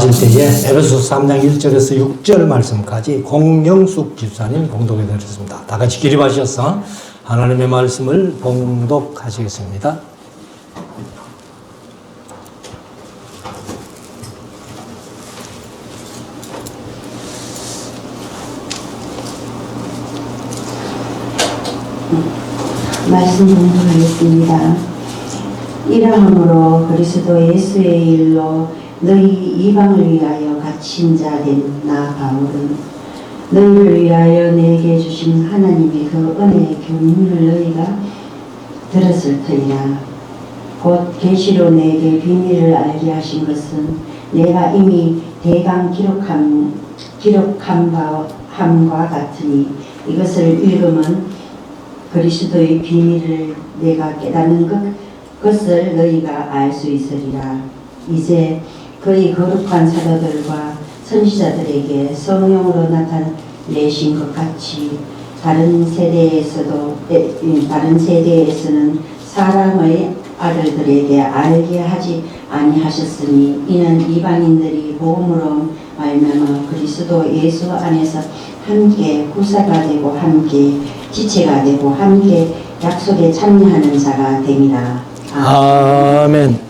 기도하실 때에 에베소서 3장 1절에서 6절 말씀까지 공영숙 집사님 봉독해 드렸습니다. 다 같이 기립하셔서 하나님의 말씀을 봉독하시겠습니다. 말씀 공부하겠습니다. 이러함으로 그리스도 예수의 일로 너희 이방을 위하여 갇힌 자 된 나 바울은 너희를 위하여 내게 주신 하나님의 그 은혜의 교훈을 너희가 들었을 터이라. 곧 계시로 내게 비밀을 알게 하신 것은 내가 이미 대강 기록함과 같으니 이것을 읽으면 그리스도의 비밀을 내가 깨닫는 것을 너희가 알 수 있으리라. 이제 그의 거룩한 사도들과 선지자들에게 성령으로 나타내신 것 같이 다른 세대에서는 사람의 아들들에게 알게 하지 아니하셨으니 이는 이방인들이 복음으로 말미암아 그리스도 예수 안에서 함께 구사가 되고 함께 지체가 되고 함께 약속에 참여하는 자가 됨이라. 아멘.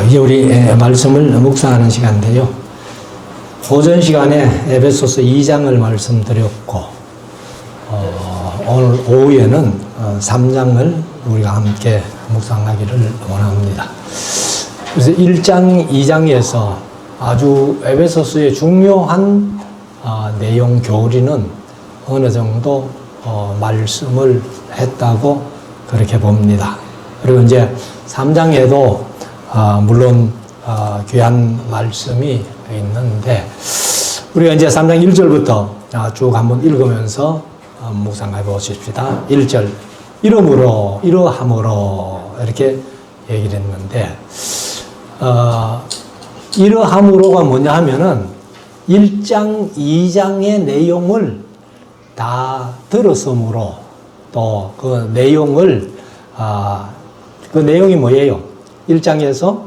이제 우리 말씀을 묵상하는 시간인데요. 오전 시간에 에베소서 2장을 말씀드렸고 오늘 오후에는 3장을 우리가 함께 묵상하기를 원합니다. 그래서 1장, 2장에서 아주 에베소서의 중요한 내용 교리는 어느 정도 말씀을 했다고 그렇게 봅니다. 그리고 이제 3장에도 물론 귀한 말씀이 있는데 우리가 이제 3장 1절부터 쭉 한번 읽으면서 묵상해 보십시다. 1절 이러므로 이러함으로 이렇게 얘기를 했는데 이러함으로가 뭐냐 하면은 1장 2장의 내용을 다 들었으므로 또 그 내용을 그 내용이 뭐예요? 1장에서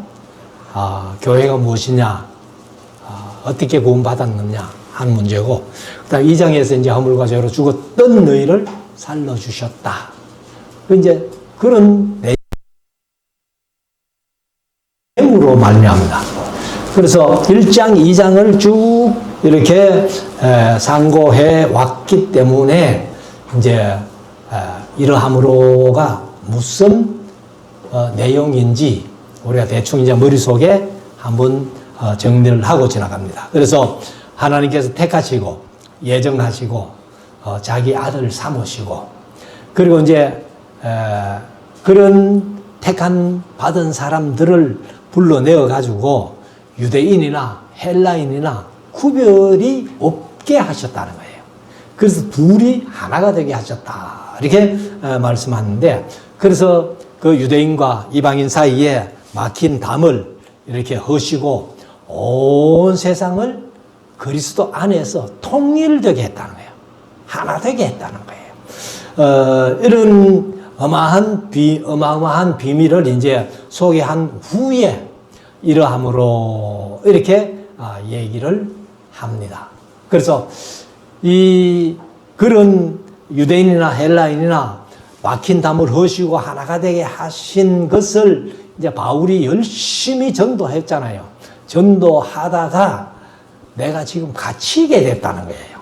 교회가 무엇이냐, 어떻게 구원받았느냐 하는 문제고, 그 다음 2장에서 이제 허물과 죄로 죽었던 너희를 살려주셨다. 이제 그런 내용으로 말미암다. 그래서 1장, 2장을 쭉 이렇게 상고해 왔기 때문에 이제 이러함으로가 무슨 내용인지 우리가 대충 이제 머릿속에 한번 정리를 하고 지나갑니다. 그래서 하나님께서 택하시고 예정하시고 자기 아들을 삼으시고 그리고 이제 그런 택한 받은 사람들을 불러내어 가지고 유대인이나 헬라인이나 구별이 없게 하셨다는 거예요. 그래서 둘이 하나가 되게 하셨다 이렇게 말씀하는데, 그래서 그 유대인과 이방인 사이에 막힌 담을 이렇게 허시고 온 세상을 그리스도 안에서 통일되게 했다는 거예요. 하나 되게 했다는 거예요. 이런 어마어마한 비밀을 이제 소개한 후에 이러함으로 이렇게 얘기를 합니다. 그래서 그런 유대인이나 헬라인이나 막힌 담을 허시고 하나가 되게 하신 것을 이제 바울이 열심히 전도했잖아요. 전도하다가 내가 지금 갇히게 됐다는 거예요.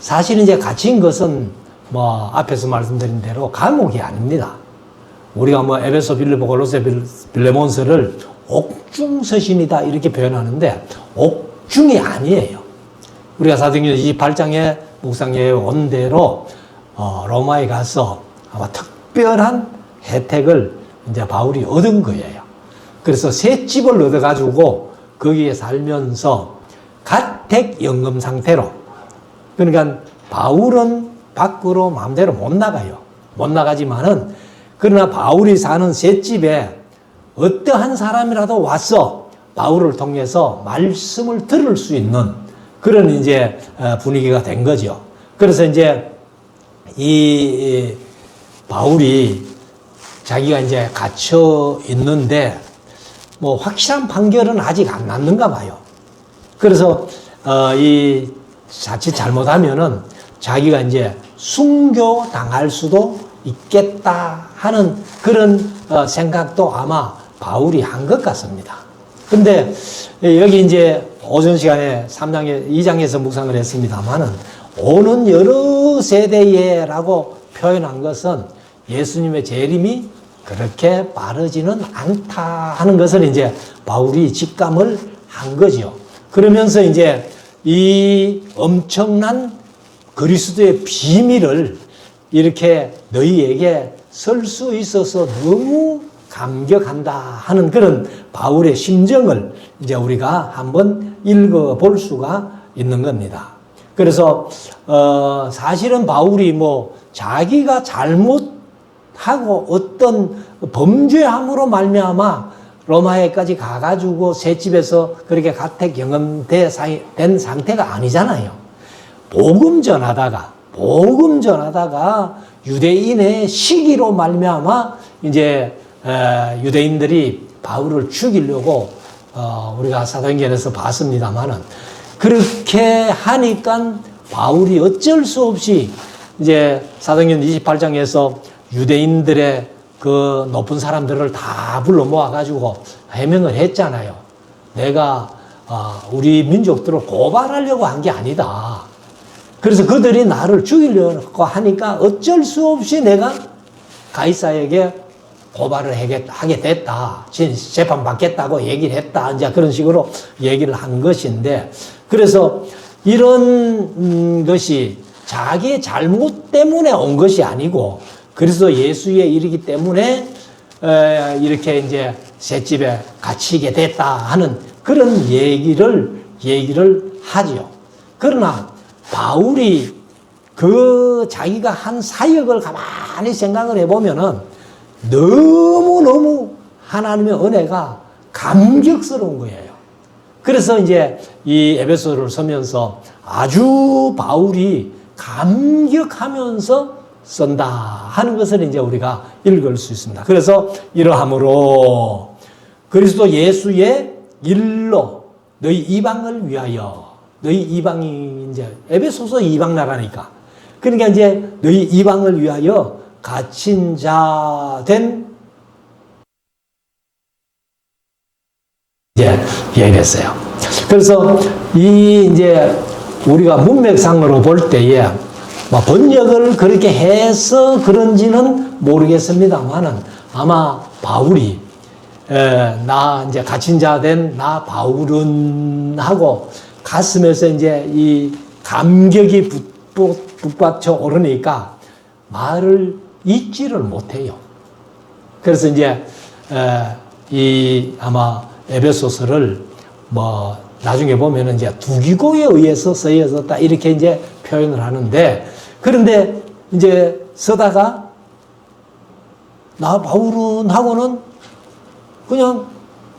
사실 이제 갇힌 것은 뭐 앞에서 말씀드린 대로 감옥이 아닙니다. 우리가 뭐 에베소, 빌립보, 골로새, 빌레몬서를 옥중서신이다 이렇게 표현하는데 옥중이 아니에요. 우리가 사도행전 28장에 묵상에 온 대로 로마에 가서 아마 특별한 혜택을 이제 바울이 얻은 거예요. 그래서 새 집을 얻어가지고 거기에 살면서 가택연금 상태로, 그러니까 바울은 밖으로 마음대로 못 나가요. 못 나가지만은 그러나 바울이 사는 새 집에 어떠한 사람이라도 와서 바울을 통해서 말씀을 들을 수 있는 그런 이제 분위기가 된 거죠. 그래서 이제 이 바울이 자기가 이제 갇혀 있는데 뭐 확실한 판결은 아직 안 났는가 봐요. 그래서 이 자칫 잘못하면은 자기가 이제 순교 당할 수도 있겠다 하는 그런 생각도 아마 바울이 한 것 같습니다. 근데 여기 이제 오전 시간에 2장에서 묵상을 했습니다만은 오는 여러 세대에라고 표현한 것은 예수님의 재림이 그렇게 빠르지는 않다 하는 것을 이제 바울이 직감을 한 거죠. 그러면서 이제 이 엄청난 그리스도의 비밀을 이렇게 너희에게 설 수 있어서 너무 감격한다 하는 그런 바울의 심정을 이제 우리가 한번 읽어볼 수가 있는 겁니다. 그래서 사실은 바울이 뭐 자기가 잘못하고 어떤 범죄함으로 말미암아 로마에까지 가가지고 셋집에서 그렇게 가택 경험된 상태가 아니잖아요. 복음 전하다가 유대인의 시기로 말미암아 이제 유대인들이 바울을 죽이려고 우리가 사도행전에서 봤습니다만은 그렇게 하니까 바울이 어쩔 수 없이 이제 사도행전 28장에서 유대인들의 그 높은 사람들을 다 불러 모아가지고 해명을 했잖아요. 내가 우리 민족들을 고발하려고 한 게 아니다. 그래서 그들이 나를 죽이려고 하니까 어쩔 수 없이 내가 가이사에게 고발을 하게 됐다. 재판받겠다고 얘기를 했다. 이제 그런 식으로 얘기를 한 것인데, 그래서 이런 것이 자기의 잘못 때문에 온 것이 아니고 그리스도 예수에 이르기 때문에 이렇게 이제 셋집에 갇히게 됐다 하는 그런 얘기를 하지요. 그러나 바울이 그 자기가 한 사역을 가만히 생각을 해보면은 너무너무 하나님의 은혜가 감격스러운 거예요. 그래서 이제 이 에베소를 쓰면서 아주 바울이 감격하면서 쓴다 하는 것을 이제 우리가 읽을 수 있습니다. 그래서 이러함으로 그리스도 예수의 일로 너희 이방을 위하여, 너희 이방이 이제 에베소서 이방 나라니까, 그러니까 이제 너희 이방을 위하여 갇힌 자 된 이제 얘기했어요. 그래서 이 이제 우리가 문맥상으로 볼 때에 뭐 번역을 그렇게 해서 그런지는 모르겠습니다만은 아마 바울이 나 이제 갇힌 자 된 나 바울은 하고 가슴에서 이제 이 감격이 북받쳐 오르니까 말을 잊지를 못해요. 그래서 이제 이 아마 에베소서를 뭐 나중에 보면은 이제 두기고에 의해서 쓰여졌다 이렇게 이제 표현을 하는데, 그런데 이제 쓰다가 나 바울은 하고는 그냥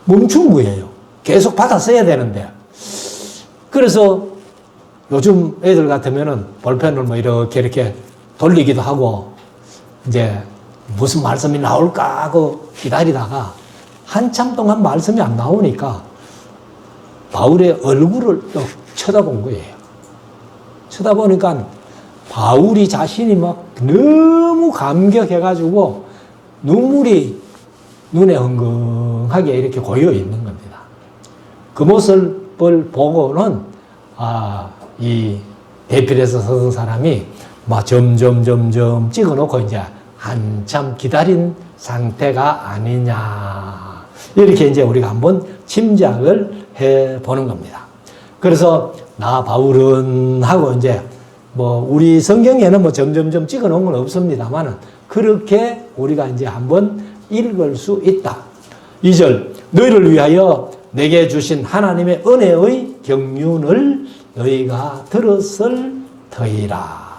멈춘 거예요. 계속 받아 써야 되는데. 그래서 요즘 애들 같으면은 볼펜을 뭐 이렇게 돌리기도 하고 이제 무슨 말씀이 나올까 하고 기다리다가 한참 동안 말씀이 안 나오니까 바울의 얼굴을 또 쳐다본 거예요. 쳐다보니까 바울이 자신이 막 너무 감격해가지고 눈물이 눈에 흥건하게 이렇게 고여 있는 겁니다. 그 모습을 보고는 이 대필에서 서던 사람이 막 점점 찍어놓고 이제 한참 기다린 상태가 아니냐, 이렇게 이제 우리가 한번 짐작을 해 보는 겁니다. 그래서 나 바울은 하고 이제 뭐 우리 성경에는 뭐 점점 찍어 놓은 건 없습니다만은 그렇게 우리가 이제 한번 읽을 수 있다. 2절, 너희를 위하여 내게 주신 하나님의 은혜의 경륜을 너희가 들었을 터이라.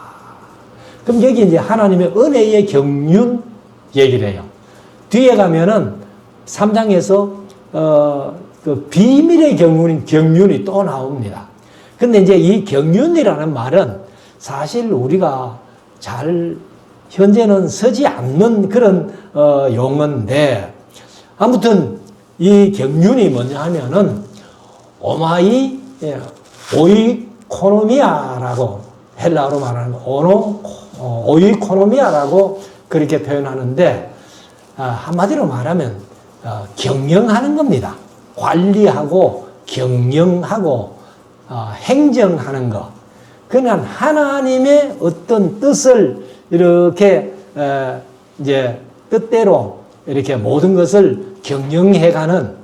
그럼 여기 이제 하나님의 은혜의 경륜 얘기를 해요. 뒤에 가면은 3장에서 그 비밀의 경륜이 또 나옵니다. 근데 이제 이 경륜이라는 말은 사실 우리가 잘 현재는 쓰지 않는 그런 용어인데, 아무튼 이 경륜이 뭐냐 하면은 오이코노미아라고 헬라어로 말하는 오이코노미아라고 그렇게 표현하는데, 한마디로 말하면 경영하는 겁니다. 관리하고 경영하고 행정하는 거. 그냥 하나님의 어떤 뜻을 이렇게 이제 뜻대로 이렇게 모든 것을 경영해가는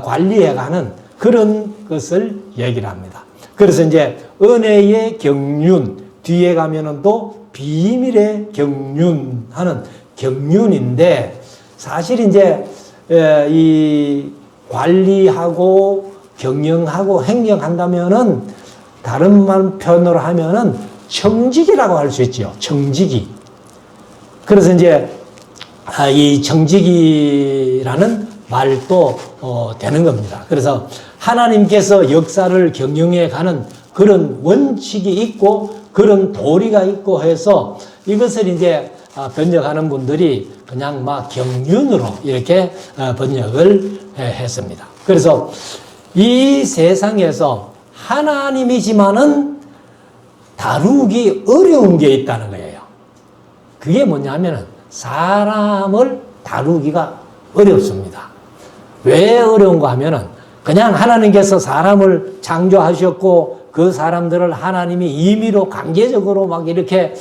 관리해가는 그런 것을 얘기를 합니다. 그래서 이제 은혜의 경륜 뒤에 가면은 또 비밀의 경륜하는 경륜인데, 사실 이제 이 관리하고 경영하고 행정한다면은 다른 말 표현으로 하면은 청지기라고 할 수 있죠. 청지기. 그래서 이제 이 청지기라는 말도 되는 겁니다. 그래서 하나님께서 역사를 경영해 가는 그런 원칙이 있고 그런 도리가 있고 해서 이것을 이제 번역하는 분들이 그냥 막 경륜으로 이렇게 번역을 했습니다. 그래서 이 세상에서 하나님이지만은 다루기 어려운 게 있다는 거예요. 그게 뭐냐면은 사람을 다루기가 어렵습니다. 왜 어려운가 하면은 그냥 하나님께서 사람을 창조하셨고 그 사람들을 하나님이 임의로 관계적으로 막 이렇게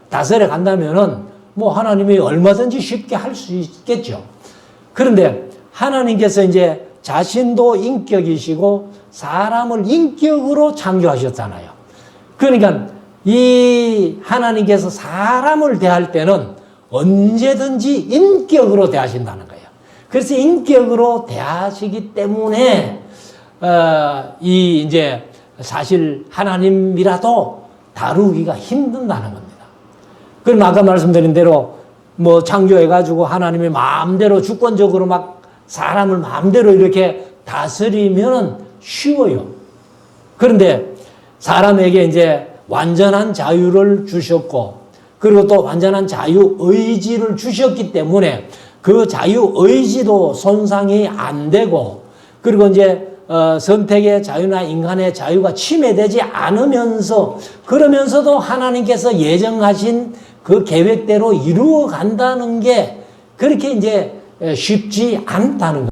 다스려 간다면은 뭐 하나님이 얼마든지 쉽게 할 수 있겠죠. 그런데 하나님께서 이제 자신도 인격이시고 사람을 인격으로 창조하셨잖아요. 그러니까 이 하나님께서 사람을 대할 때는 언제든지 인격으로 대하신다는 거예요. 그래서 인격으로 대하시기 때문에 이 이제 사실 하나님이라도 다루기가 힘든다는 겁니다. 그럼 아까 말씀드린 대로 뭐 창조해가지고 하나님이 마음대로 주권적으로 막 사람을 마음대로 이렇게 다스리면 쉬워요. 그런데 사람에게 이제 완전한 자유를 주셨고, 그리고 또 완전한 자유의지를 주셨기 때문에 그 자유의지도 손상이 안 되고, 그리고 이제 선택의 자유나 인간의 자유가 침해되지 않으면서, 그러면서도 하나님께서 예정하신 그 계획대로 이루어 간다는 게 그렇게 이제 쉽지 않다는 거예요.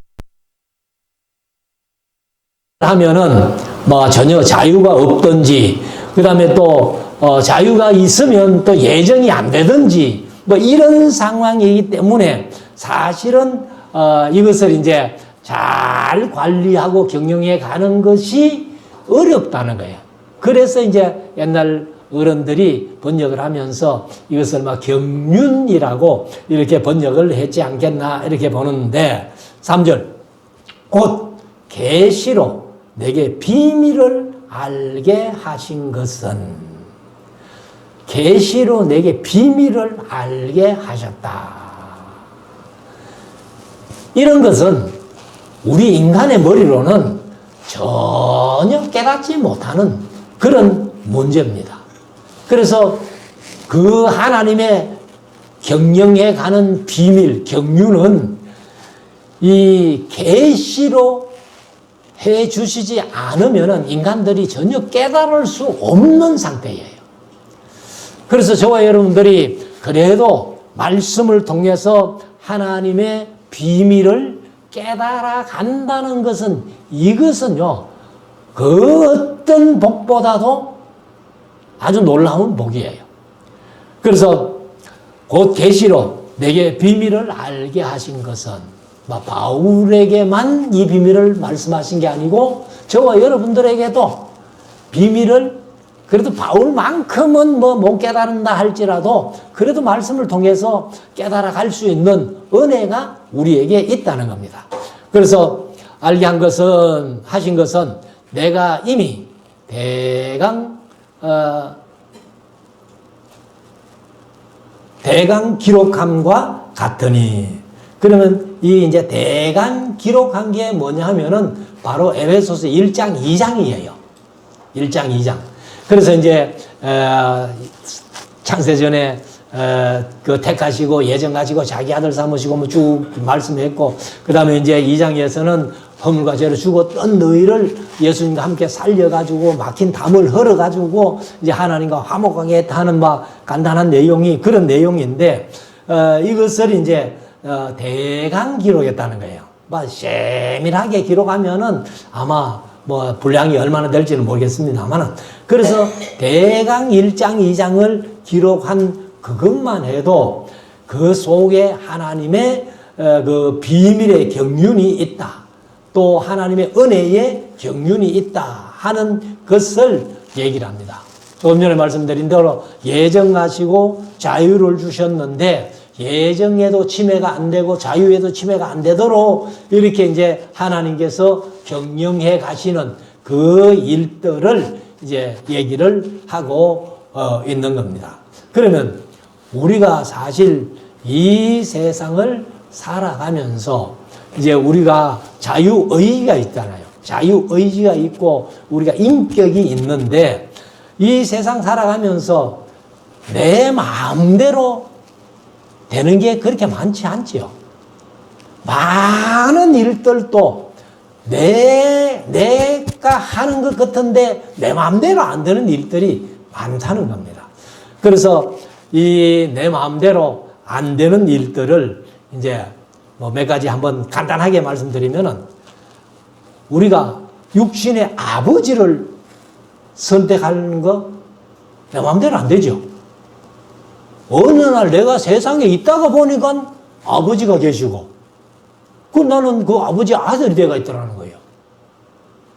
하면은 뭐 전혀 자유가 없든지, 그 다음에 또 자유가 있으면 또 예정이 안 되든지 뭐 이런 상황이기 때문에 사실은 이것을 이제 잘 관리하고 경영해 가는 것이 어렵다는 거예요. 그래서 이제 옛날 어른들이 번역을 하면서 이것을 막 경륜이라고 이렇게 번역을 했지 않겠나 이렇게 보는데, 3절 곧 계시로 내게 비밀을 알게 하신 것은, 계시로 내게 비밀을 알게 하셨다. 이런 것은 우리 인간의 머리로는 전혀 깨닫지 못하는 그런 문제입니다. 그래서 그 하나님의 경영해 가는 비밀, 경륜은 이 계시로 해 주시지 않으면 인간들이 전혀 깨달을 수 없는 상태예요. 그래서 저와 여러분들이 그래도 말씀을 통해서 하나님의 비밀을 깨달아 간다는 것은, 이것은요, 그 어떤 복보다도 아주 놀라운 복이에요. 그래서 곧 계시로 내게 비밀을 알게 하신 것은, 바울에게만 이 비밀을 말씀하신 게 아니고 저와 여러분들에게도 비밀을, 그래도 바울만큼은 뭐 못 깨달은다 할지라도 그래도 말씀을 통해서 깨달아 갈 수 있는 은혜가 우리에게 있다는 겁니다. 그래서 알게 하신 것은 내가 이미 대강 기록함과 같으니. 그러면 이 이제 대강 기록한 게 뭐냐 하면은 바로 에베소서 1장 2장이에요. 1장 2장. 그래서 이제 창세전에 그 택하시고 예정하시고 자기 아들 삼으시고 뭐 쭉 말씀했고, 그 다음에 이제 2장에서는 허물과 죄를 죽었던 너희를 예수님과 함께 살려가지고 막힌 담을 헐어가지고 이제 하나님과 화목하게 했다 하는 막 간단한 내용이 그런 내용인데, 이것을 이제 대강 기록했다는 거예요. 막 세밀하게 기록하면은 아마 뭐 분량이 얼마나 될지는 모르겠습니다만은, 그래서 대강 1장, 2장을 기록한 그것만 해도 그 속에 하나님의 그 비밀의 경륜이 있다, 또 하나님의 은혜의 경륜이 있다 하는 것을 얘기를 합니다. 조금 전에 말씀드린 대로 예정하시고 자유를 주셨는데, 예정에도 침해가 안 되고 자유에도 침해가 안 되도록 이렇게 이제 하나님께서 경영해 가시는 그 일들을 이제 얘기를 하고 있는 겁니다. 그러면 우리가 사실 이 세상을 살아가면서 이제 우리가 자유의지가 있잖아요. 자유의지가 있고 우리가 인격이 있는데, 이 세상 살아가면서 내 마음대로 되는 게 그렇게 많지 않지요. 많은 일들도 내가 하는 것 같은데 내 마음대로 안 되는 일들이 많다는 겁니다. 그래서 이 내 마음대로 안 되는 일들을 이제 뭐 몇 가지 한번 간단하게 말씀드리면은, 우리가 육신의 아버지를 선택하는 거 내 마음대로 안 되죠. 어느 날 내가 세상에 있다가 보니까 아버지가 계시고, 나는 그 아버지 아들이 되어 있더라는 거예요.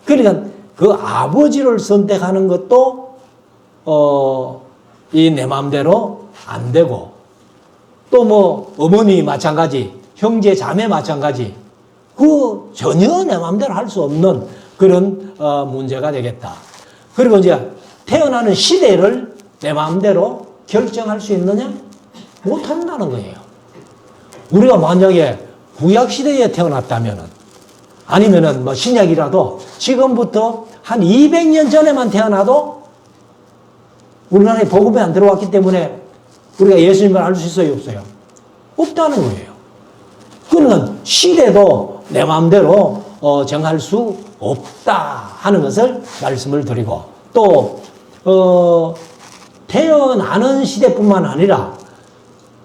그러니까 그 아버지를 선택하는 것도 이 내 마음대로 안 되고, 또 뭐 어머니 마찬가지, 형제 자매 마찬가지, 그 전혀 내 마음대로 할 수 없는 그런 문제가 되겠다. 그리고 이제 태어나는 시대를 내 마음대로 결정할 수 있느냐? 못한다는 거예요. 우리가 만약에 구약시대에 태어났다면은, 아니면은 뭐 신약이라도 지금부터 한 200년 전에만 태어나도 우리나라에 복음이 안 들어왔기 때문에 우리가 예수님을 알 수 있어요, 없어요? 없다는 거예요. 그러니까 시대도 내 마음대로 정할 수 없다 하는 것을 말씀을 드리고, 또 태어나는 시대뿐만 아니라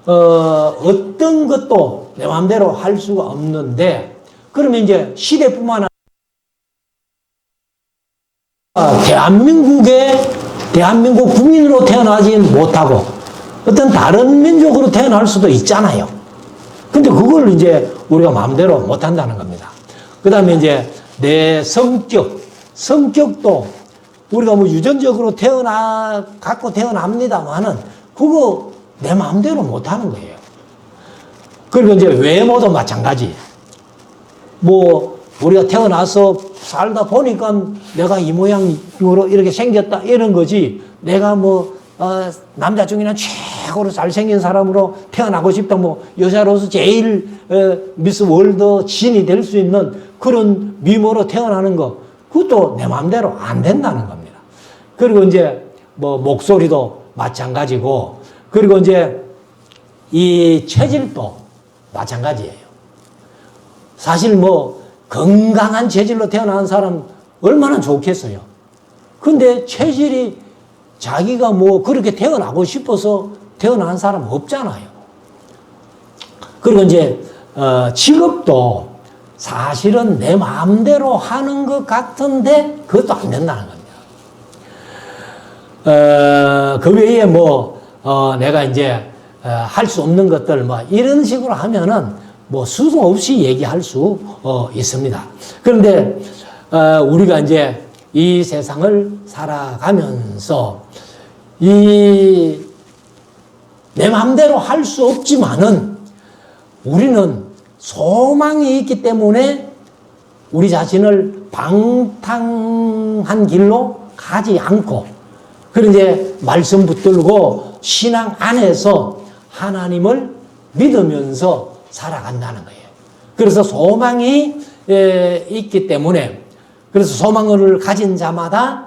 어떤 것도 내 마음대로 할 수가 없는데, 그러면 이제 시대뿐만 아니라 대한민국 국민으로 태어나지 못하고 어떤 다른 민족으로 태어날 수도 있잖아요. 근데 그걸 이제 우리가 마음대로 못한다는 겁니다. 그 다음에 이제 내 성격도 우리가 뭐 유전적으로 갖고 태어납니다만은 그거 내 마음대로 못하는 거예요. 그리고 이제 외모도 마찬가지. 뭐 우리가 태어나서 살다 보니까 내가 이 모양으로 이렇게 생겼다 이런 거지, 내가 뭐 남자 중에는 최고로 잘생긴 사람으로 태어나고 싶다, 뭐 여자로서 제일 미스 월드 진이 될 수 있는 그런 미모로 태어나는 거, 그것도 내 마음대로 안 된다는 겁니다. 그리고 이제 뭐 목소리도 마찬가지고, 그리고 이제 이 체질도 마찬가지예요. 사실 뭐 건강한 체질로 태어난 사람 얼마나 좋겠어요. 근데 체질이 자기가 뭐 그렇게 태어나고 싶어서 태어난 사람 없잖아요. 그리고 이제 직업도 사실은 내 마음대로 하는 것 같은데 그것도 안 된다는 겁니다. 그 외에 뭐 내가 이제 할 수 없는 것들 뭐 이런 식으로 하면은 뭐 수도 없이 얘기할 수 있습니다. 그런데 우리가 이제 이 세상을 살아가면서 내 마음대로 할 수 없지만은 우리는 소망이 있기 때문에 우리 자신을 방탕한 길로 가지 않고, 그리고 이제 말씀 붙들고 신앙 안에서 하나님을 믿으면서 살아간다는 거예요. 그래서 소망이 있기 때문에, 그래서 소망을 가진 자마다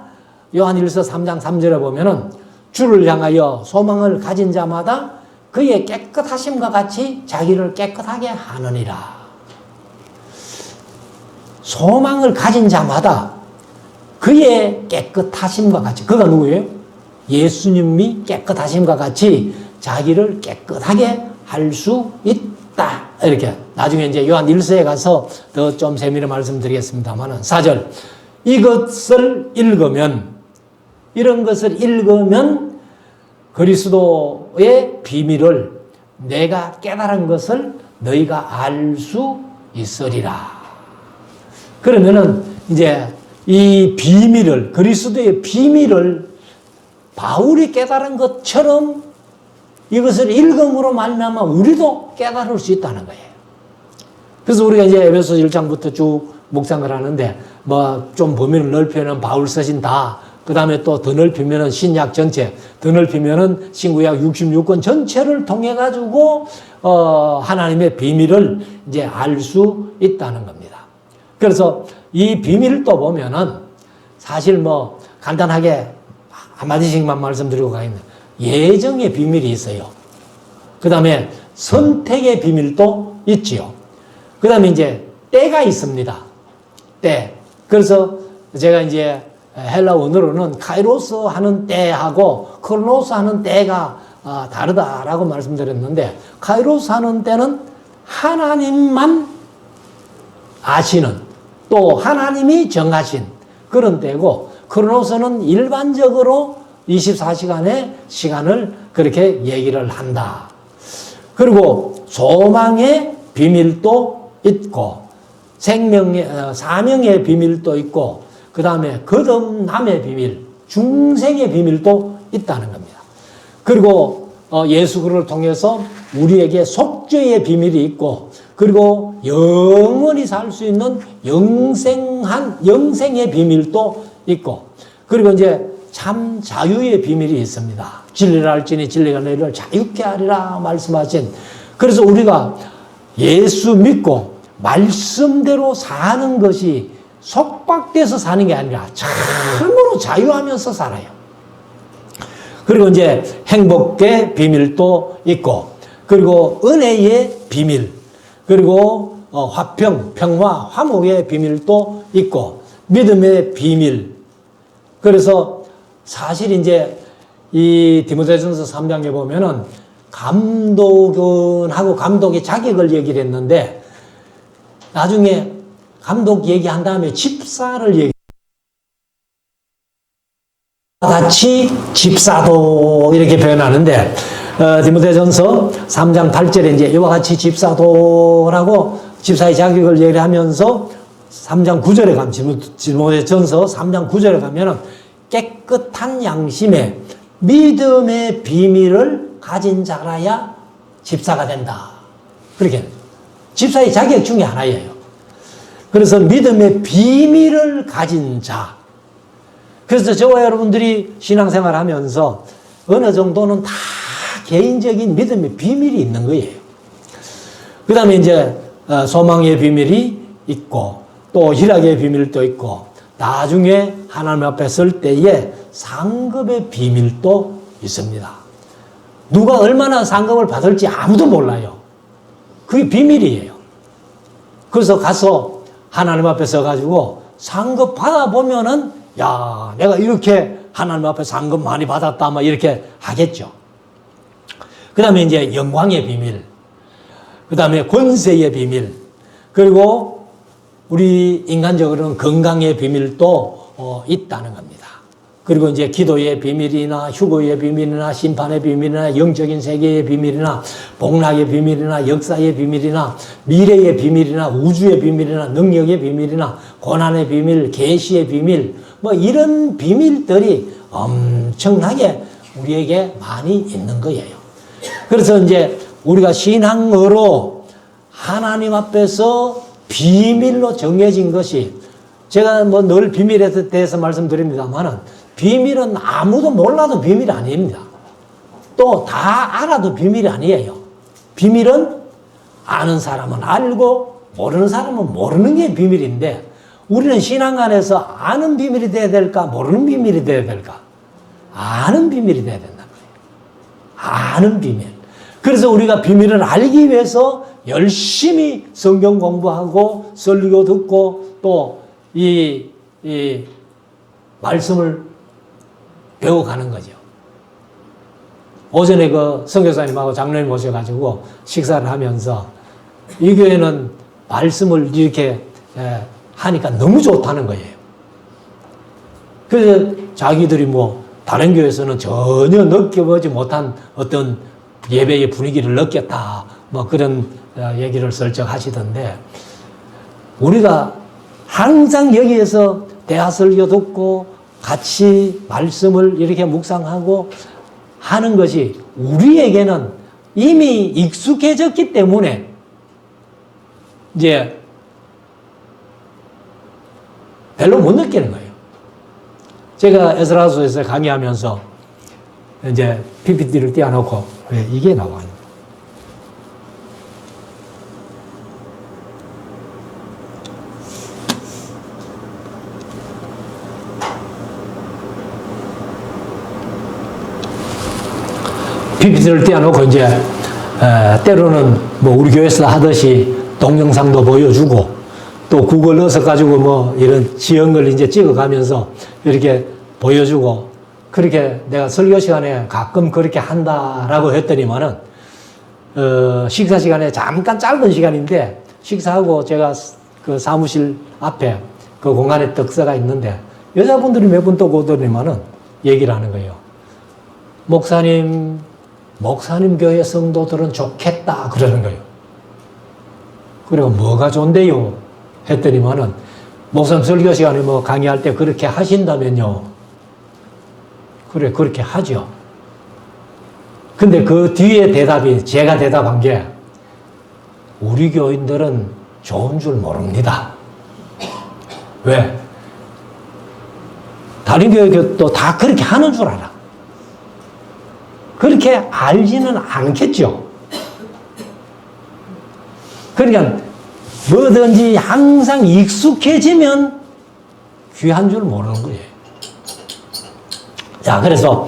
요한일서 3장 3절에 보면은 주를 향하여 소망을 가진 자마다 그의 깨끗하심과 같이 자기를 깨끗하게 하느니라. 소망을 가진 자마다 그의 깨끗하심과 같이, 그가 누구예요? 예수님이 깨끗하심과 같이 자기를 깨끗하게 할 수 있다. 이렇게 나중에 이제 요한 1서에 가서 더 좀 세밀히 말씀드리겠습니다만은 4절, 이것을 읽으면, 이런 것을 읽으면 그리스도의 비밀을 내가 깨달은 것을 너희가 알 수 있으리라. 그러면은 이제 이 비밀을, 그리스도의 비밀을 바울이 깨달은 것처럼 이것을 읽음으로 말미암아 우리도 깨달을 수 있다는 거예요. 그래서 우리가 이제 에베소 1장부터 쭉 묵상을 하는데, 뭐 좀 범위를 넓히면 바울 서신 다, 그 다음에 또 더 넓히면은 신약 전체, 더 넓히면은 신구약 66권 전체를 통해 가지고 하나님의 비밀을 이제 알 수 있다는 겁니다. 그래서 이 비밀을 또 보면은 사실 뭐 간단하게 한마디씩만 말씀드리고 가겠습니다. 예정의 비밀이 있어요. 그 다음에 선택의 비밀도 있지요. 그 다음에 이제 때가 있습니다. 때. 그래서 제가 이제 헬라 원어로는 카이로스 하는 때하고 크로노스 하는 때가 다르다라고 말씀드렸는데, 카이로스 하는 때는 하나님만 아시는, 또 하나님이 정하신 그런 때고, 크로노스는 일반적으로 24시간의 시간을 그렇게 얘기를 한다. 그리고 소망의 비밀도 있고, 사명의 비밀도 있고, 그 다음에 거듭남의 비밀, 중생의 비밀도 있다는 겁니다. 그리고 예수 그리스도를 통해서 우리에게 속죄의 비밀이 있고, 그리고 영원히 살 수 있는 영생의 비밀도 있고, 그리고 이제 참 자유의 비밀이 있습니다. 진리를 알지니 진리가 너희를 자유케 하리라 말씀하신. 그래서 우리가 예수 믿고 말씀대로 사는 것이 속박돼서 사는 게 아니라 참으로 자유하면서 살아요. 그리고 이제 행복의 비밀도 있고, 그리고 은혜의 비밀, 그리고 화평, 평화, 화목의 비밀도 있고, 믿음의 비밀. 그래서 사실 이제 이 디모데전서 3장에 보면은 감독은 감독의 자격을 얘기를 했는데, 나중에 감독 얘기한 다음에 집사를 얘기, 같이 집사도 이렇게 표현하는데, 디모데전서 3장 8절에 이제 이와 같이 집사도라고 집사의 자격을 얘기하면서 3장 9절에 가면, 디모데전서 3장 9절에 가면은 깨끗한 양심에 믿음의 비밀을 가진 자라야 집사가 된다. 그렇게 집사의 자격 중에 하나예요. 그래서 믿음의 비밀을 가진 자. 그래서 저와 여러분들이 신앙생활 하면서 어느 정도는 다 개인적인 믿음의 비밀이 있는 거예요. 그 다음에 이제 소망의 비밀이 있고, 또 희락의 비밀도 있고, 나중에 하나님 앞에 설 때에 상급의 비밀도 있습니다. 누가 얼마나 상급을 받을지 아무도 몰라요. 그게 비밀이에요. 그래서 가서 하나님 앞에 서가지고 상급 받아보면은, 야, 내가 이렇게 하나님 앞에 상급 많이 받았다, 막 이렇게 하겠죠. 그 다음에 이제 영광의 비밀, 그 다음에 권세의 비밀, 그리고 우리 인간적으로는 건강의 비밀도 있다는 겁니다. 그리고 이제 기도의 비밀이나 휴거의 비밀이나 심판의 비밀이나 영적인 세계의 비밀이나 복락의 비밀이나 역사의 비밀이나 미래의 비밀이나 우주의 비밀이나 능력의 비밀이나 고난의 비밀, 계시의 비밀, 뭐 이런 비밀들이 엄청나게 우리에게 많이 있는 거예요. 그래서 이제 우리가 신앙으로 하나님 앞에서 비밀로 정해진 것이, 제가 뭐 늘 비밀에 대해서 말씀드립니다만은, 비밀은 아무도 몰라도 비밀이 아닙니다. 또 다 알아도 비밀이 아니에요. 비밀은 아는 사람은 알고 모르는 사람은 모르는 게 비밀인데, 우리는 신앙 안에서 아는 비밀이 돼야 될까, 모르는 비밀이 돼야 될까? 아는 비밀이 돼야 된다는 거예요. 아는 비밀. 그래서 우리가 비밀을 알기 위해서 열심히 성경 공부하고 설교 듣고 또 이 말씀을 배워가는 거죠. 오전에 그 선교사님하고 장로님 모셔가지고 식사를 하면서 이 교회는 말씀을 이렇게 하니까 너무 좋다는 거예요. 그래서 자기들이 뭐 다른 교회에서는 전혀 느껴보지 못한 어떤 예배의 분위기를 느꼈다. 뭐 그런 얘기를 슬쩍 하시던데 우리가 항상 여기에서 대화설교 듣고 같이 말씀을 이렇게 묵상하고 하는 것이 우리에게는 이미 익숙해졌기 때문에 이제 별로 못 느끼는 거예요. 제가 에스라서에서 강의하면서 이제 PPT를 띄워놓고 이게 나와요. PPT를 띄워놓고 이제 때로는 뭐 우리 교회에서 하듯이 동영상도 보여주고 또 구글 넣어서 가지고 뭐 이런 지형을 이제 찍어가면서 이렇게 보여주고 그렇게 내가 설교 시간에 가끔 그렇게 한다라고 했더니만은 식사 시간에 잠깐 짧은 시간인데 식사하고 제가 그 사무실 앞에 그 공간에 떡서가 있는데 여자분들이 몇 분 또 오더니만은 얘기를 하는 거예요. 목사님 교회 성도들은 좋겠다 그러는 거예요. 그리고 뭐가 좋은데요? 했더니만은 목사님 설교 시간에 뭐 강의할 때 그렇게 하신다면요. 그래 그렇게 하죠. 근데 그 뒤에 대답이 제가 대답한 게 우리 교인들은 좋은 줄 모릅니다. 왜? 다른 교회도 다 그렇게 하는 줄 알아. 그렇게 알지는 않겠죠. 그러니까 뭐든지 항상 익숙해지면 귀한 줄 모르는 거예요. 자, 그래서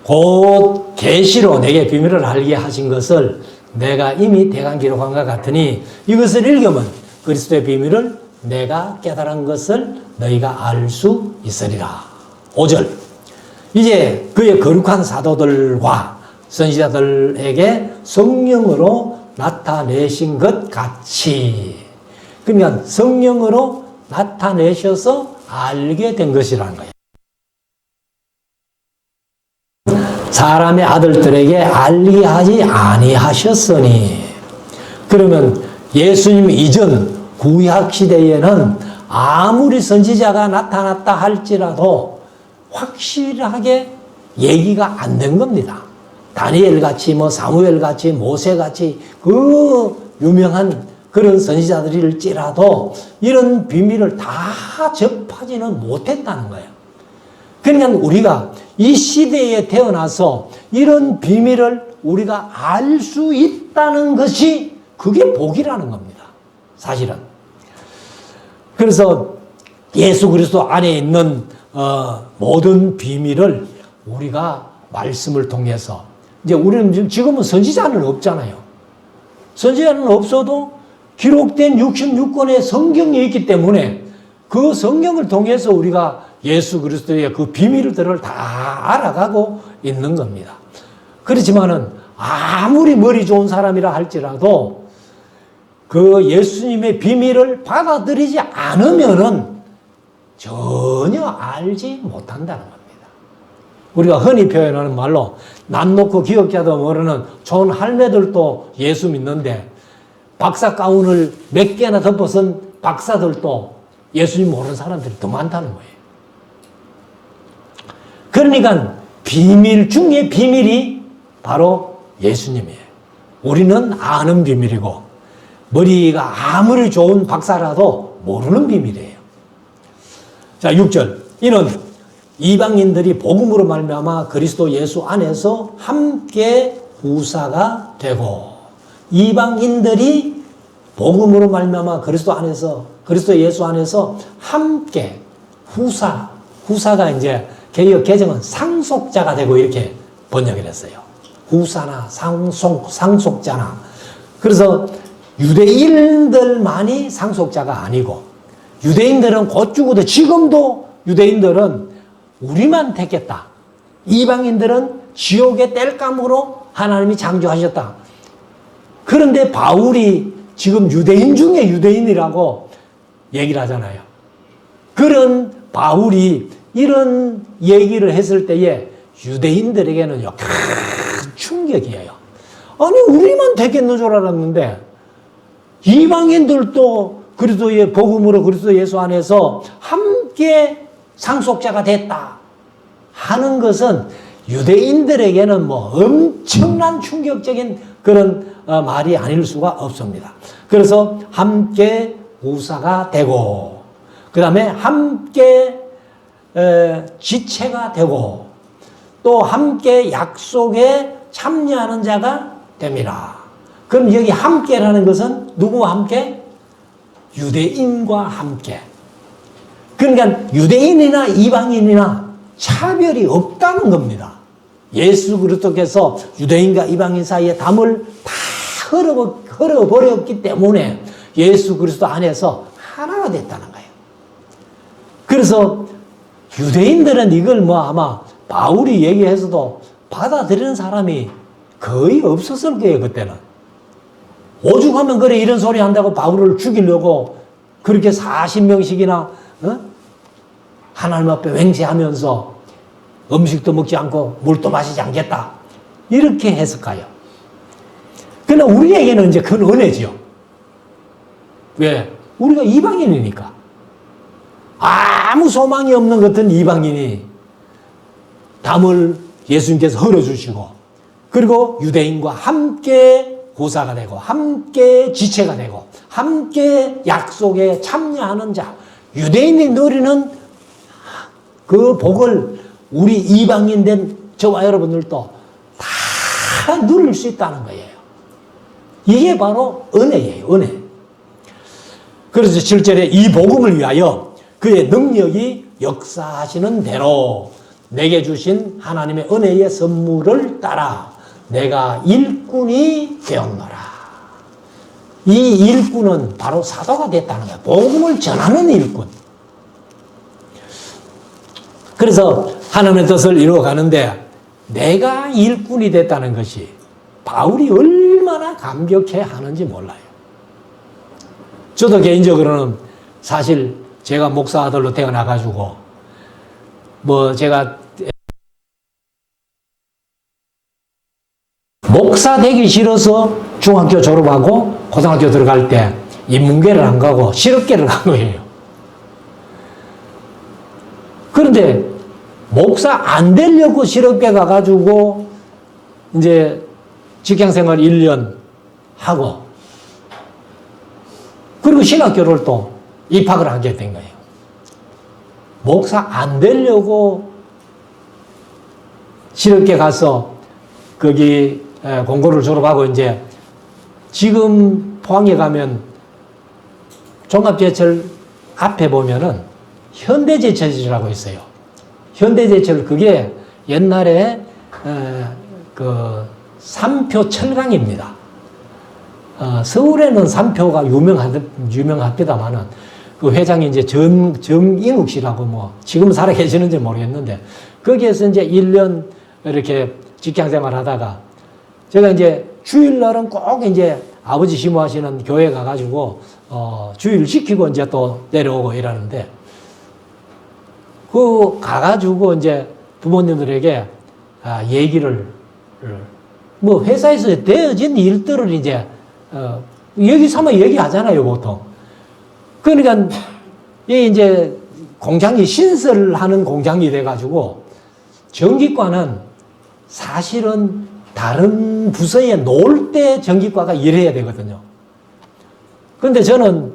곧 계시로 내게 비밀을 알게 하신 것을 내가 이미 대강 기록한 것 같으니 이것을 읽으면 그리스도의 비밀을 내가 깨달은 것을 너희가 알 수 있으리라. 5절. 이제 그의 거룩한 사도들과 선지자들에게 성령으로 나타내신 것 같이. 그러니까 성령으로 나타내셔서 알게 된 것이라는 거예요. 사람의 아들들에게 알게 하지 아니하셨으니. 그러면 예수님 이전 구약 시대에는 아무리 선지자가 나타났다 할지라도 확실하게 얘기가 안 된 겁니다. 다니엘 같이 뭐 사무엘 같이 모세 같이 그 유명한 그런 선지자들일지라도 이런 비밀을 다 접하지는 못했다는 거예요. 그러니까 우리가 이 시대에 태어나서 이런 비밀을 우리가 알 수 있다는 것이 그게 복이라는 겁니다. 사실은. 그래서 예수 그리스도 안에 있는 모든 비밀을 우리가 말씀을 통해서 이제 우리는 지금은 선지자는 없잖아요. 선지자는 없어도 기록된 66권의 성경이 있기 때문에 그 성경을 통해서 우리가 예수 그리스도의 그 비밀들을 다 알아가고 있는 겁니다. 그렇지만은 아무리 머리 좋은 사람이라 할지라도 그 예수님의 비밀을 받아들이지 않으면은 전혀 알지 못한다는 겁니다. 우리가 흔히 표현하는 말로 남 놓고 기억자도 모르는 좋은 할매들도 예수 믿는데 박사 가운을 몇 개나 덮어선 박사들도 예수님 모르는 사람들이 더 많다는 거예요. 그러니까 비밀 중에 비밀이 바로 예수님이에요. 우리는 아는 비밀이고 머리가 아무리 좋은 박사라도 모르는 비밀이에요. 자, 6절. 이는 이방인들이 복음으로 말미암아 그리스도 예수 안에서 함께 후사가 되고 이방인들이 복음으로 말미암아 그리스도 안에서 그리스도 예수 안에서 함께 후사가 이제 개역 개정은 상속자가 되고 이렇게 번역을 했어요. 후사나 상속자나. 그래서 유대인들만이 상속자가 아니고 유대인들은 곧 죽어도 지금도 유대인들은 우리만 택했다. 이방인들은 지옥의 땔감으로 하나님이 창조하셨다. 그런데 바울이 지금 유대인 중에 유대인이라고 얘기를 하잖아요. 그런 바울이 이런 얘기를 했을 때에 유대인들에게는요, 큰 충격이에요. 아니, 우리만 택했는 줄 알았는데, 이방인들도 그리스도의 복음으로 그리스도 예수 안에서 함께 상속자가 됐다 하는 것은 유대인들에게는 뭐 엄청난 충격적인 그런 말이 아닐 수가 없습니다. 그래서 함께 후사가 되고, 그 다음에 함께 지체가 되고, 또 함께 약속에 참여하는 자가 됩니다. 그럼 여기 함께라는 것은 누구와 함께? 유대인과 함께. 그러니까 유대인이나 이방인이나 차별이 없다는 겁니다. 예수 그리스도께서 유대인과 이방인 사이에 담을 다 흘어버렸기 때문에 예수 그리스도 안에서 하나가 됐다는 거예요. 그래서 유대인들은 이걸 뭐 아마 바울이 얘기해서도 받아들이는 사람이 거의 없었을 거예요, 그때는. 오죽하면 그래 이런 소리 한다고 바울을 죽이려고 그렇게 40명씩이나 하나님 앞에 맹세하면서 음식도 먹지 않고 물도 마시지 않겠다 이렇게 했을까요? 그러나 우리에게는 이제 그건 은혜죠. 왜? 우리가 이방인이니까. 아무 소망이 없는 같은 이방인이 담을 예수님께서 흘려주시고, 그리고 유대인과 함께 고사가 되고, 함께 지체가 되고, 함께 약속에 참여하는 자, 유대인이 누리는 그 복을 우리 이방인 된 저와 여러분들도 다 누릴 수 있다는 거예요. 이게 바로 은혜예요, 은혜. 그래서 7절에 이 복음을 위하여 그의 능력이 역사하시는 대로 내게 주신 하나님의 은혜의 선물을 따라 내가 일꾼이 되었노라. 이 일꾼은 바로 사도가 됐다는 거예요. 복음을 전하는 일꾼. 그래서 하나님의 뜻을 이루어가는데 내가 일꾼이 됐다는 것이 바울이 얼마나 감격해 하는지 몰라요. 저도 개인적으로는 사실 제가 목사 아들로 태어나가지고 뭐 제가 목사 되기 싫어서 중학교 졸업하고 고등학교 들어갈 때 인문계를 안 가고 실업계를 간 거예요. 그런데 목사 안 되려고 실업계 가가지고 이제 직장생활 1년 하고 그리고 신학교를 또 입학을 하게 된 거예요. 목사 안 되려고 실업계 가서 거기 공고를 졸업하고 이제 지금 포항에 가면 종합제철 앞에 보면은 현대제철이라고 있어요. 현대제철 그게 옛날에 그 삼표 철강입니다. 서울에는 삼표가 유명합니다만은 그 회장이 이제 정인욱 씨라고 뭐 지금 살아 계시는지 모르겠는데 거기에서 이제 1년 이렇게 직장 생활 하다가 제가 이제 주일날은 꼭 이제 아버지 심호하시는 교회 가가지고 주일 지키고 이제 또 내려오고 이러는데 그 가가지고 이제 부모님들에게 얘기를 뭐 회사에서 되어진 일들을 이제 여기 삼아 얘기하잖아요 보통. 그러니까 이 이제 공장이 신설하는 공장이 돼가지고 전기과는 사실은 다른 부서에 놓을 때 전기과가 일해야 되거든요. 그런데 저는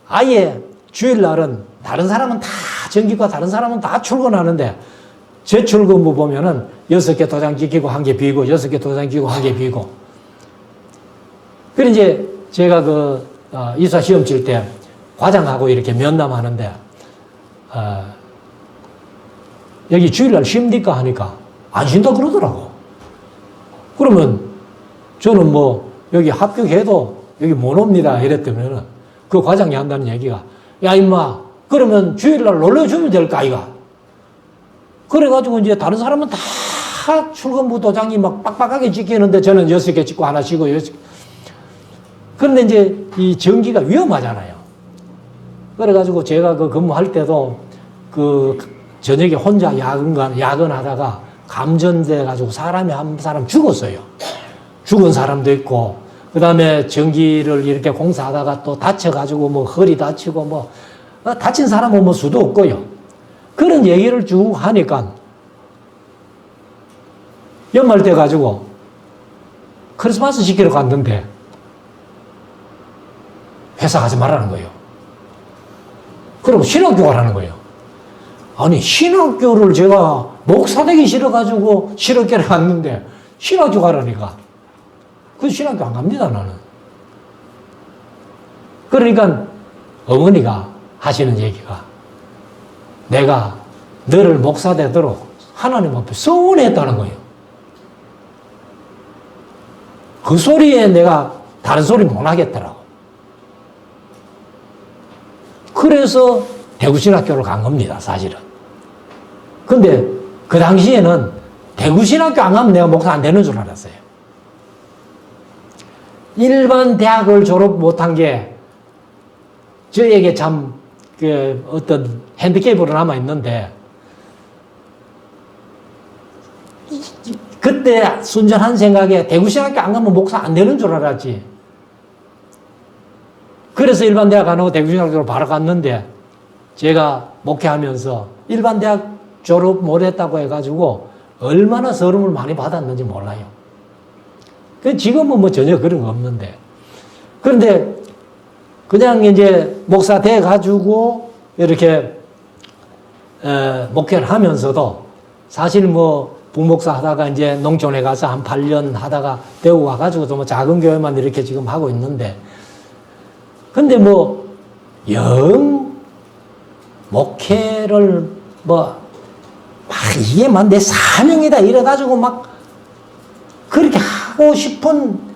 아예 주일날은 다른 사람은 다 전기과 다른 사람은 다 출근하는데 제 출근부 보면은 6개 도장 찍히고 1개 비고 6개 도장 찍히고 1개 비고. 그래 이제 제가 그 이사 시험 칠 때 과장하고 이렇게 면담하는데 여기 주일날 쉽니까? 하니까 안 쉰다 그러더라고. 그러면 저는 뭐 여기 합격해도 여기 못 옵니다. 이랬더니 그 과장이 한다는 얘기가 야 임마 그러면 주일날 놀러주면 될까 아이가? 그래가지고 이제 다른 사람은 다 출근부 도장이 막 빡빡하게 찍히는데 저는 6개 찍고 하나 쉬고 6개. 그런데 이제 이 전기가 위험하잖아요. 그래가지고 제가 그 근무할 때도 그 저녁에 혼자 야근하다가 감전돼가지고 사람이 한 사람 죽었어요. 죽은 사람도 있고, 그 다음에 전기를 이렇게 공사하다가 또 다쳐가지고 뭐 허리 다치고 뭐, 다친 사람은 뭐 수도 없고요. 그런 얘기를 쭉 하니까 연말 때 가지고 크리스마스 지키러 갔는데 회사 가지 말라는 거예요. 그럼 신학교 가라는 거예요. 아니 신학교를 제가 목사 되기 싫어가지고 신학교를 갔는데 신학교 가라니까 그 신학교 안 갑니다 나는. 그러니까 어머니가 하시는 얘기가 내가 너를 목사 되도록 하나님 앞에 서운했다는 거예요. 그 소리에 내가 다른 소리 못 하겠더라고. 그래서 대구신학교를 간 겁니다, 사실은. 근데 그 당시에는 대구신학교 안 가면 내가 목사 안 되는 줄 알았어요. 일반 대학을 졸업 못한 게 저에게 참 그 어떤 핸디캡으로 남아 있는데 그때 순전한 생각에 대구신학교 안 가면 목사 안 되는 줄 알았지. 그래서 일반 대학 안 하고 대구신학교로 바로 갔는데 제가 목회하면서 일반 대학 졸업 못했다고 해가지고 얼마나 서름을 많이 받았는지 몰라요. 지금은 뭐 전혀 그런 거 없는데. 그런데 그냥 이제 목사 돼가지고 이렇게 목회를 하면서도 사실 뭐 부목사 하다가 이제 농촌에 가서 한 8년 하다가 대구 와가지고도 뭐 작은 교회만 이렇게 지금 하고 있는데 근데 뭐 영 목회를 뭐 막 이게 막 내 사명이다 이래가지고 막 그렇게 하고 싶은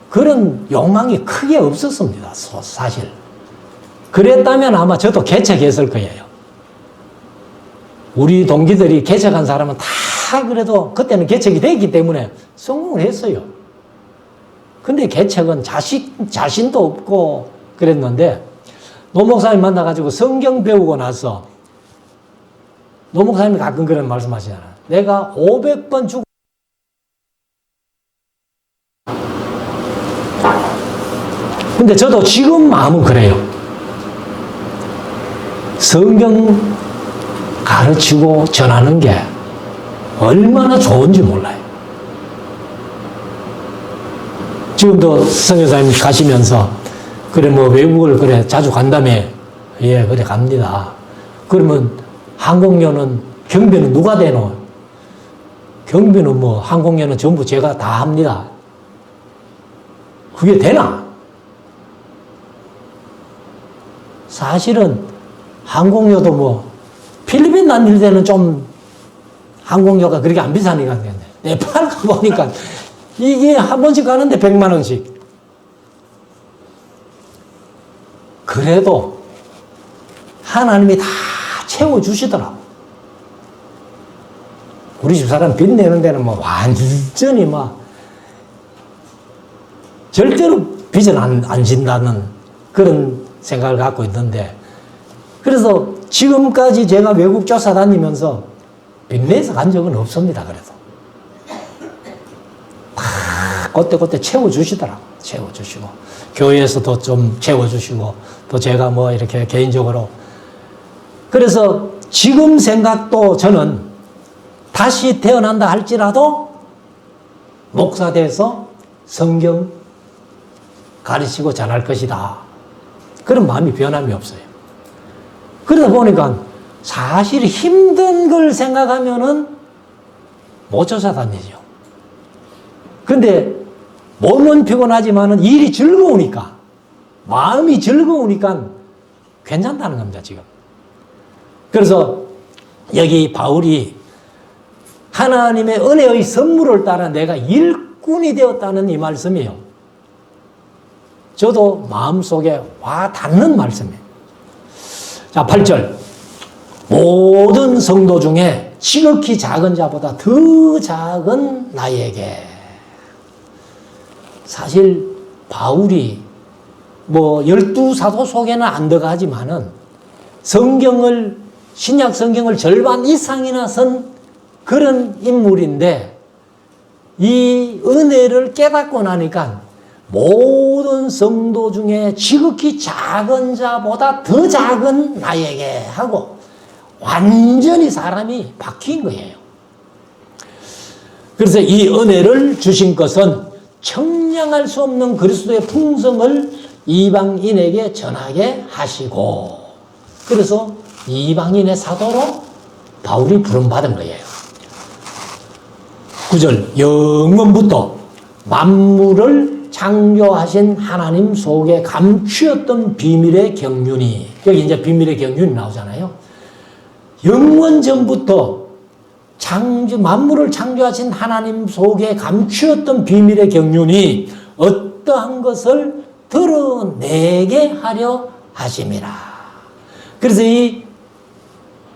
그런 욕망이 크게 없었습니다. 사실. 그랬다면 아마 저도 개척했을 거예요. 우리 동기들이 개척한 사람은 다 그래도 그때는 개척이 됐기 때문에 성공을 했어요. 근데 개척은 자신도 없고 그랬는데 노 목사님 만나가지고 성경 배우고 나서 노 목사님이 가끔 그런 말씀 하시잖아요. 내가 500번 죽고 근데 저도 지금 마음은 그래요. 성경 가르치고 전하는 게 얼마나 좋은지 몰라요. 지금도 선교사님 가시면서 그래 뭐 외국을 그래 자주 간다며. 예, 그래 갑니다. 그러면 항공료는 경비는 누가 대노? 경비는 뭐 항공료는 전부 제가 다 합니다. 그게 되나? 사실은 항공료도 뭐 필리핀 다닐 때는 좀 항공료가 그렇게 안 비싸니까 네팔 가보니까 이게 한 번씩 가는데 100만 원씩. 그래도 하나님이 다 채워주시더라고. 우리 집사람 빚 내는 데는 뭐 완전히 막 절대로 빚은 안 진다는 그런 생각을 갖고 있는데 그래서 지금까지 제가 외국 조사 다니면서 빚내서 간 적은 없습니다. 그래도 다 그때 채워주시더라고. 채워주시고 교회에서도 좀 채워주시고 또 제가 뭐 이렇게 개인적으로 그래서 지금 생각도 저는 다시 태어난다 할지라도 목사 돼서 성경 가르치고 전할 것이다. 그런 마음이 변함이 없어요. 그러다 보니까 사실 힘든 걸 생각하면은 못 쫓아다니죠. 근데 몸은 피곤하지만은 일이 즐거우니까, 마음이 즐거우니까 괜찮다는 겁니다, 지금. 그래서 여기 바울이 하나님의 은혜의 선물을 따라 내가 일꾼이 되었다는 이 말씀이에요. 저도 마음속에 와 닿는 말씀이에요. 자, 8절. 모든 성도 중에 지극히 작은 자보다 더 작은 나에게. 사실 바울이 뭐 12사도 속에는 안 들어가지만은 신약 성경을 절반 이상이나 쓴 그런 인물인데 이 은혜를 깨닫고 나니까 모든 성도 중에 지극히 작은 자보다 더 작은 나에게 하고 완전히 사람이 바뀐 거예요. 그래서 이 은혜를 주신 것은 청량할 수 없는 그리스도의 풍성을 이방인에게 전하게 하시고, 그래서 이방인의 사도로 바울이 부름받은 거예요. 9절. 영원부터 만물을 창조하신 하나님 속에 감추었던 비밀의 경륜이, 여기 이제 비밀의 경륜이 나오잖아요. 영원 전부터 만물을 창조하신 하나님 속에 감추었던 비밀의 경륜이 어떠한 것을 드러내게 하려 하심이라. 그래서 이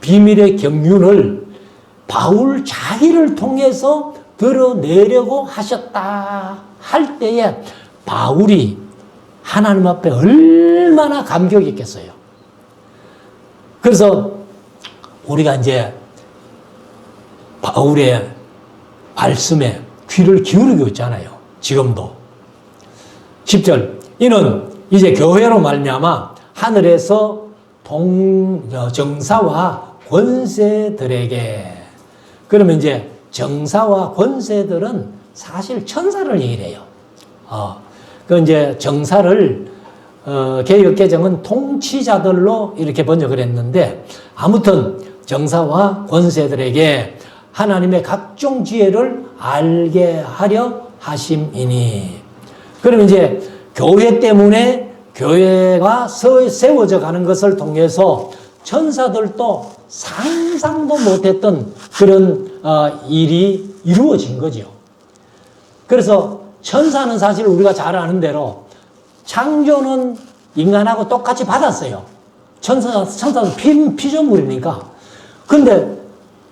비밀의 경륜을 바울 자기를 통해서 드러내려고 하셨다 할 때에 바울이 하나님 앞에 얼마나 감격이 있겠어요. 그래서 우리가 이제 바울의 말씀에 귀를 기울이고 있잖아요. 지금도. 10절. 이는 이제 교회로 말미암아 하늘에서 정사와 권세들에게. 그러면 이제 정사와 권세들은 사실 천사를 얘기해요. 그 이제 정사를 개역개정은 통치자들로 이렇게 번역을 했는데, 아무튼 정사와 권세들에게 하나님의 각종 지혜를 알게 하려 하심이니. 그러면 이제 교회 때문에 교회가 세워져 가는 것을 통해서 천사들도 상상도 못했던 그런 일이 이루어진 거죠. 그래서 천사는 사실 우리가 잘 아는 대로 창조는 인간하고 똑같이 받았어요. 천사는 피조물이니까. 근데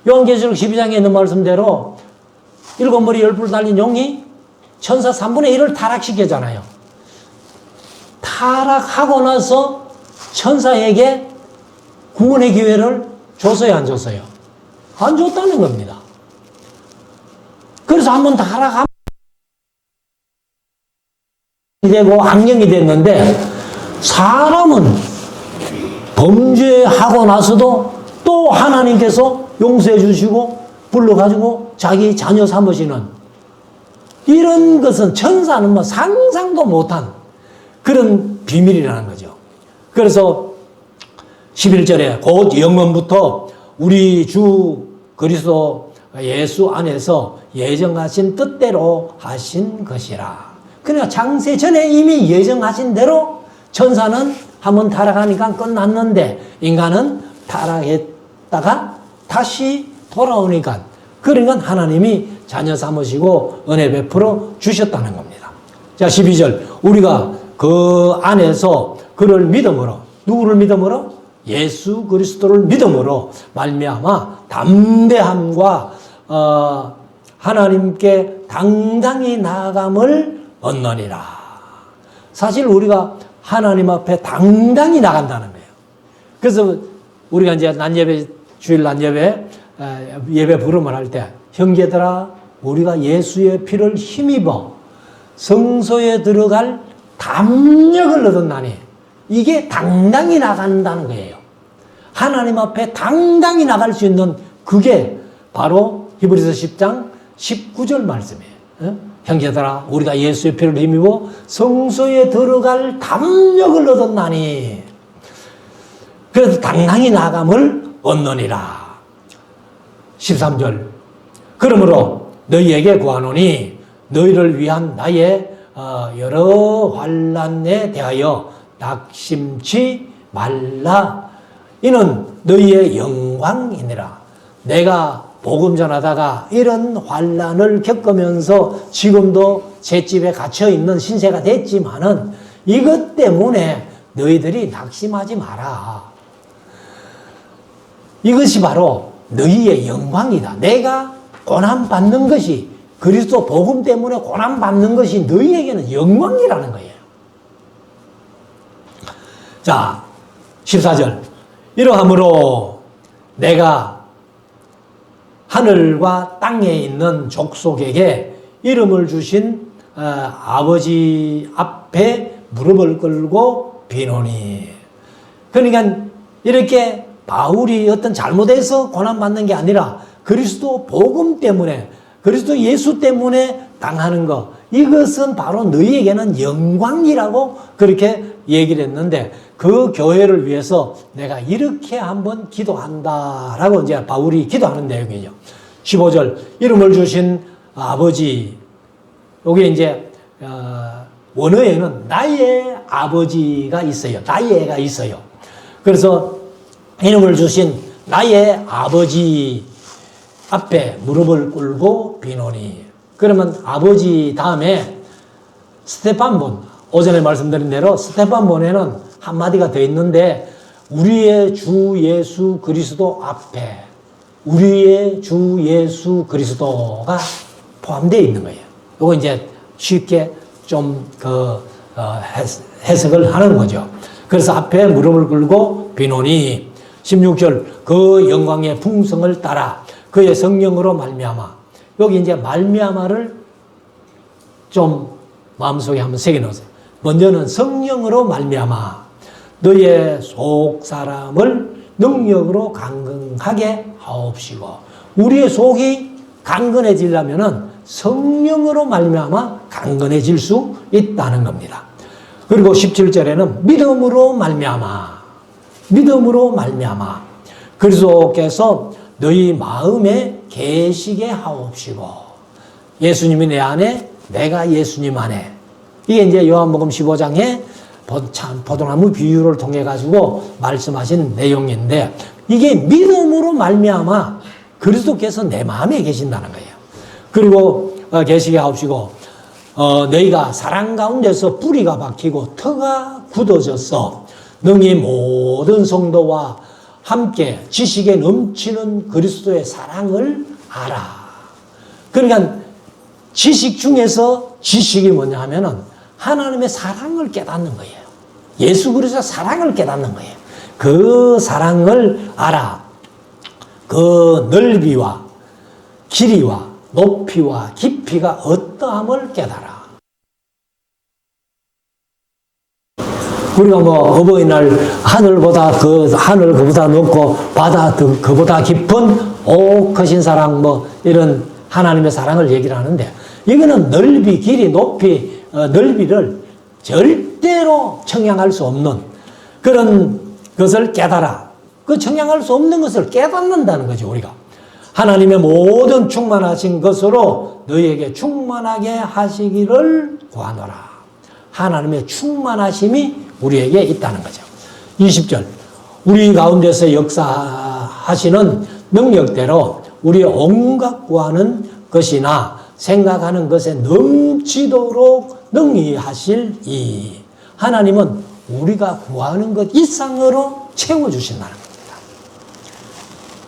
요한계시록 12장에 있는 말씀대로 7머리 10뿔 달린 용이 천사 3분의 1을 타락시키잖아요. 타락하고 나서 천사에게 구원의 기회를 줬어요, 안 줬어요? 안 줬다는 겁니다. 그래서 한번 타락하면 되고 악령이 됐는데, 사람은 범죄하고 나서도 또 하나님께서 용서해 주시고 불러가지고 자기 자녀 삼으시는, 이런 것은 천사는 뭐 상상도 못한 그런 비밀이라는 거죠. 그래서 11절에 곧 영원부터 우리 주 그리스도 예수 안에서 예정하신 뜻대로 하신 것이라. 그러니까 창세 전에 이미 예정하신 대로 천사는 한번 타락하니까 끝났는데, 인간은 타락했다가 다시 돌아오니까, 그러니까 하나님이 자녀 삼으시고 은혜 베풀어 주셨다는 겁니다. 자, 12절. 우리가 그 안에서 그를 믿음으로, 누구를 믿음으로? 예수 그리스도를 믿음으로 말미암아 담대함과 하나님께 당당히 나아감을 얻느니라. 사실 우리가 하나님 앞에 당당히 나간다는 거예요. 그래서 우리가 이제 낮예배, 주일 낮예배 예배 부름을 할 때, 형제들아 우리가 예수의 피를 힘입어 성소에 들어갈 담력을 얻었나니, 이게 당당히 나간다는 거예요. 하나님 앞에 당당히 나갈 수 있는 그게 바로 히브리서 10장 19절 말씀이에요. 형제들아 우리가 예수의 피를 힘입어 성소에 들어갈 담력을 얻었나니, 그래서 당당히 나감을 얻느니라. 13절. 그러므로 너희에게 구하노니 너희를 위한 나의 여러 환난에 대하여 낙심치 말라. 이는 너희의 영광이니라. 내가 복음 전하다가 이런 환난을 겪으면서 지금도 셋집에 갇혀 있는 신세가 됐지만은 이것 때문에 너희들이 낙심하지 마라. 이것이 바로 너희의 영광이다. 내가 고난받는 것이, 그리스도 복음 때문에 고난받는 것이 너희에게는 영광이라는 거예요. 자, 14절. 이러함으로 내가 하늘과 땅에 있는 족속에게 이름을 주신 아버지 앞에 무릎을 꿇고 비노니. 그러니까 이렇게 바울이 어떤 잘못해서 고난받는 게 아니라 그리스도 복음 때문에, 그리스도 예수 때문에 당하는 것, 이것은 바로 너희에게는 영광이라고 그렇게 얘기를 했는데, 그 교회를 위해서 내가 이렇게 한번 기도한다라고 이제 바울이 기도하는 내용이죠. 15절, 이름을 주신 아버지. 여기 이제 원어에는 나의 아버지가 있어요. 나의 애가 있어요. 그래서 이름을 주신 나의 아버지 앞에 무릎을 꿇고 비노니. 그러면 아버지 다음에 스테판본, 오전에 말씀드린 대로 스테판본에는 한마디가 더 있는데, 우리의 주 예수 그리스도 앞에, 우리의 주 예수 그리스도가 포함되어 있는 거예요. 이거 이제 쉽게 좀 해석을 하는 거죠. 그래서 앞에 무릎을 꿇고 비노니. 16절, 그 영광의 풍성을 따라 그의 성령으로 말미암아. 여기 이제 말미암아를 좀 마음속에 한번 새겨놓으세요. 먼저는 성령으로 말미암아 너의 속 사람을 능력으로 강건하게 하옵시고. 우리의 속이 강건해지려면은 성령으로 말미암아 강건해질 수 있다는 겁니다. 그리고 17절에는 믿음으로 말미암아, 믿음으로 말미암아 그리스도께서 너희 마음에 계시게 하옵시고. 예수님이 내 안에, 내가 예수님 안에. 이게 이제 요한복음 15장에 포도나무 비유를 통해 가지고 말씀하신 내용인데, 이게 믿음으로 말미암아 그리스도께서 내 마음에 계신다는 거예요. 그리고 계시게 하옵시고 너희가 사랑 가운데서 뿌리가 박히고 터가 굳어져서 능히 모든 성도와 함께 지식에 넘치는 그리스도의 사랑을 알아. 그러니까 지식 중에서 지식이 뭐냐 하면은 하나님의 사랑을 깨닫는 거예요. 예수 그리스도의 사랑을 깨닫는 거예요. 그 사랑을 알아. 그 넓이와 길이와 높이와 깊이가 어떠함을 깨달아. 우리가 뭐 어버이날 하늘보다 하늘 그보다 높고 바다 그보다 깊은 크신 사랑 뭐 이런 하나님의 사랑을 얘기를 하는데, 이거는 넓이, 길이, 높이, 넓이를 절대로 청량할 수 없는 그런 것을 깨달아. 그 청량할 수 없는 것을 깨닫는다는 거죠, 우리가. 하나님의 모든 충만하신 것으로 너희에게 충만하게 하시기를 구하노라. 하나님의 충만하심이 우리에게 있다는 거죠. 20절, 우리 가운데서 역사하시는 능력대로 우리의 온갖 구하는 것이나 생각하는 것에 넘치도록 능히 하실 이. 하나님은 우리가 구하는 것 이상으로 채워주신다는 겁니다.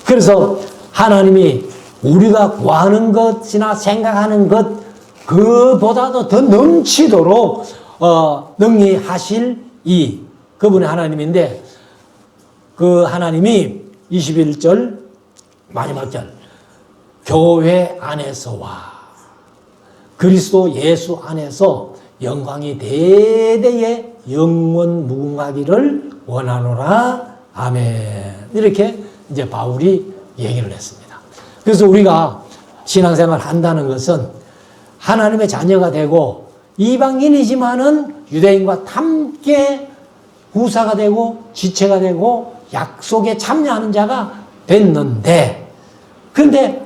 그래서 하나님이 우리가 구하는 것이나 생각하는 것 그보다도 더 넘치도록 능히 하실 이, 그분의 하나님인데, 그 하나님이 21절 마지막 절, 교회 안에서와 그리스도 예수 안에서 영광이 대대에 영원 무궁하기를 원하노라. 아멘. 이렇게 이제 바울이 얘기를 했습니다. 그래서 우리가 신앙생활 한다는 것은 하나님의 자녀가 되고 이방인이지만은 유대인과 함께 후사가 되고 지체가 되고 약속에 참여하는 자가 됐는데, 그런데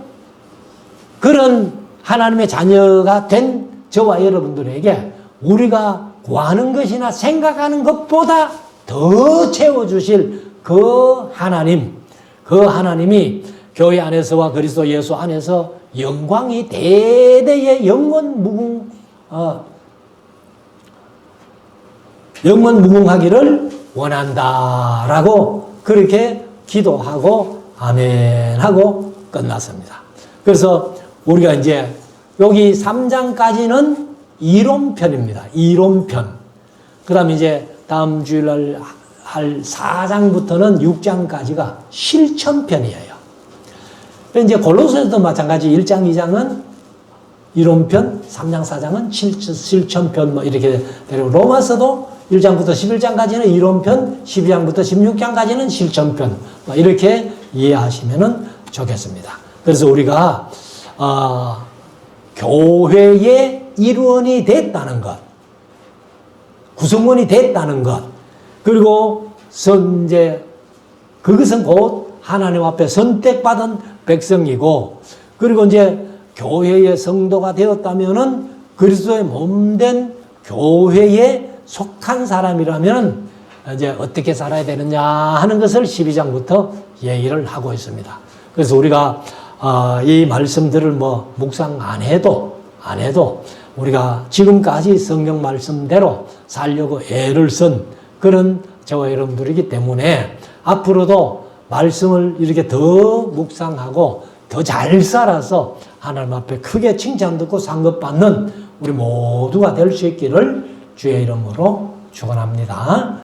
그런 하나님의 자녀가 된 저와 여러분들에게 우리가 구하는 것이나 생각하는 것보다 더 채워주실 그 하나님이 교회 안에서와 그리스도 예수 안에서 영광이 대대의 영원 무궁하기를 원한다라고 그렇게 기도하고 아멘 하고 끝났습니다. 그래서 우리가 이제 여기 3장까지는 이론편입니다. 이론편. 그 다음에 이제 다음 주일날 할 4장부터는 6장까지가 실천편이에요. 이제 골로새서도 마찬가지 1장, 2장은 이론편, 3장, 4장은 실천편 뭐 이렇게 되고 로마서도 1장부터 11장까지는 이론편, 12장부터 16장까지는 실천편 뭐 이렇게 이해하시면 좋겠습니다. 그래서 우리가 교회의 일원이 됐다는 것, 구성원이 됐다는 것, 그리고 이제 그것은 곧 하나님 앞에 선택받은 백성이고, 그리고 이제 교회의 성도가 되었다면은 그리스도의 몸된 교회에 속한 사람이라면 이제 어떻게 살아야 되느냐 하는 것을 12장부터 얘기를 하고 있습니다. 그래서 우리가 이 말씀들을 뭐 묵상 안 해도 우리가 지금까지 성경 말씀대로 살려고 애를 쓴 그런 저와 여러분들이기 때문에 앞으로도 말씀을 이렇게 더 묵상하고 더 잘 살아서 하나님 앞에 크게 칭찬 듣고 상급받는 우리 모두가 될 수 있기를 주의 이름으로 축원합니다.